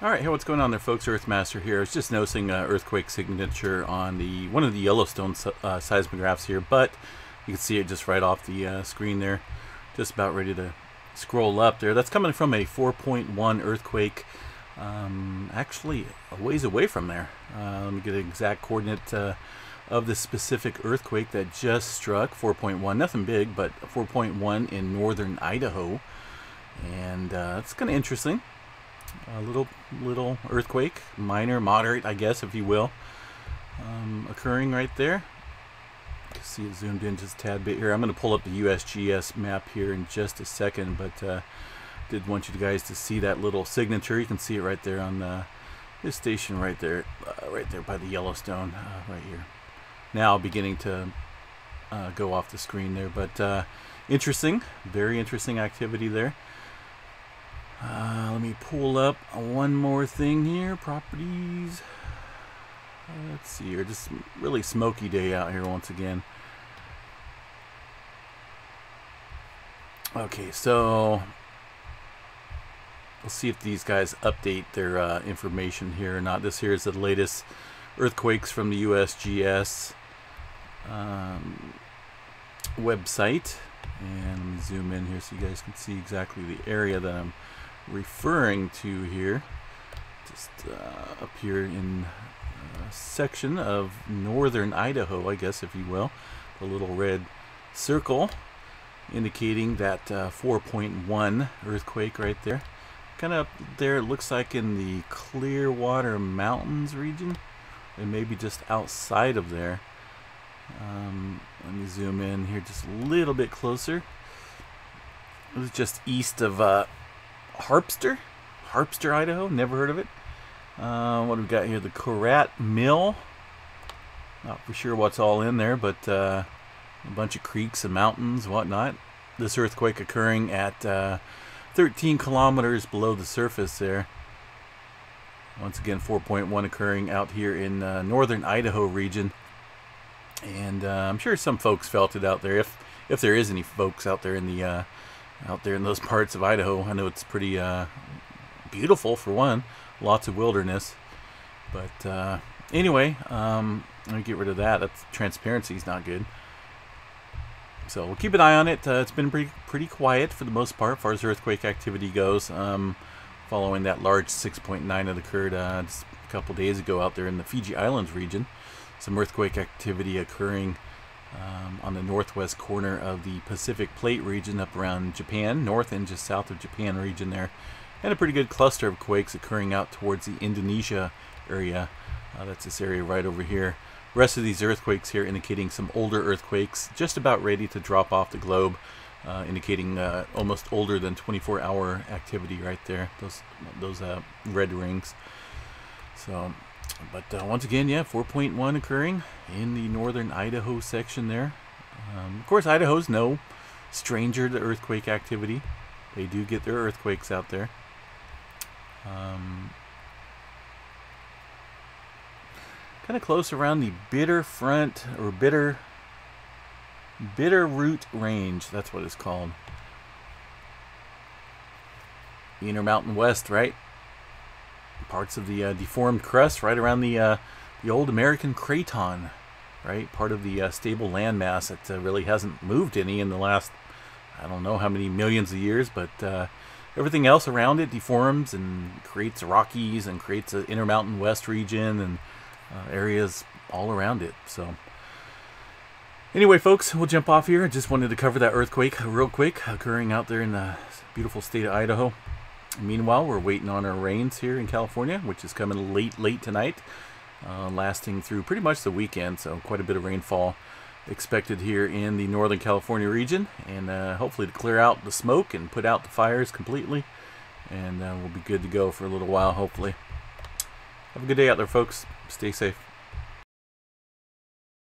Alright, hey, what's going on there, folks? Earthmaster here. I was just noticing earthquake signature on one of the Yellowstone seismographs here, but you can see it just right off the screen there. Just about ready to scroll up there. That's coming from a 4.1 earthquake, actually a ways away from there. Let me get an exact coordinate of the specific earthquake that just struck. 4.1, nothing big, but 4.1 in northern Idaho. And it's kind of interesting. A little earthquake, minor, moderate, I guess, if you will, occurring right there. You can see it zoomed in just a tad bit here. I'm going to pull up the USGS map here in just a second, but did want you guys to see that little signature. You can see it right there on this station right there by the Yellowstone, right here. Now beginning to go off the screen there, but interesting, very interesting activity there. Let me pull up one more thing here. Properties. Let's see here. Just really smoky day out here once again. Okay, so we'll see if these guys update their information here or not. This here is the latest earthquakes from the USGS website. And let me zoom in here so you guys can see exactly the area that I'm referring to here. Just up here in a section of northern Idaho, I guess, if you will. The little red circle indicating that 4.1 earthquake right there. Kind of up there, it looks like in the Clearwater Mountains region, and maybe just outside of there. Let me zoom in here just a little bit closer. It was just east of Harpster, Idaho. Never heard of it. What do we got here? The Korat Mill. Not for sure what's all in there, but a bunch of creeks and mountains, whatnot. This earthquake occurring at 13 kilometers below the surface there. Once again, 4.1 occurring out here in northern Idaho region. And I'm sure some folks felt it out there. If there is any folks out there in the out there in those parts of Idaho. I know it's pretty beautiful for one, lots of wilderness. But anyway, let me get rid of that. That's transparency is not good. So we'll keep an eye on it. It's been pretty quiet for the most part, as far as earthquake activity goes. Following that large 6.9 that occurred just a couple days ago out there in the Fiji Islands region. Some earthquake activity occurring on the northwest corner of the Pacific Plate region up around Japan, north and just south of Japan region there. And a pretty good cluster of quakes occurring out towards the Indonesia area. That's this area right over here. The rest of these earthquakes here indicating some older earthquakes just about ready to drop off the globe, indicating almost older than 24-hour activity right there, those red rings. So, but once again, yeah, 4.1 occurring in the northern Idaho section there. Of course, Idaho's no stranger to earthquake activity. They do get their earthquakes out there. Kind of close around the Bitterfront or Bitterroot Range. That's what it's called. The Intermountain West, right? Parts of the deformed crust right around the old American craton, right? Part of the stable landmass that really hasn't moved any in the last, I don't know how many millions of years, but everything else around it deforms and creates Rockies and creates an Intermountain West region and areas all around it. So anyway, folks, we'll jump off here. I just wanted to cover that earthquake real quick occurring out there in the beautiful state of Idaho. Meanwhile, we're waiting on our rains here in California, which is coming late tonight, lasting through pretty much the weekend. So quite a bit of rainfall expected here in the Northern California region, and hopefully to clear out the smoke and put out the fires completely, and we'll be good to go for a little while, hopefully. Have a good day out there, folks. Stay safe.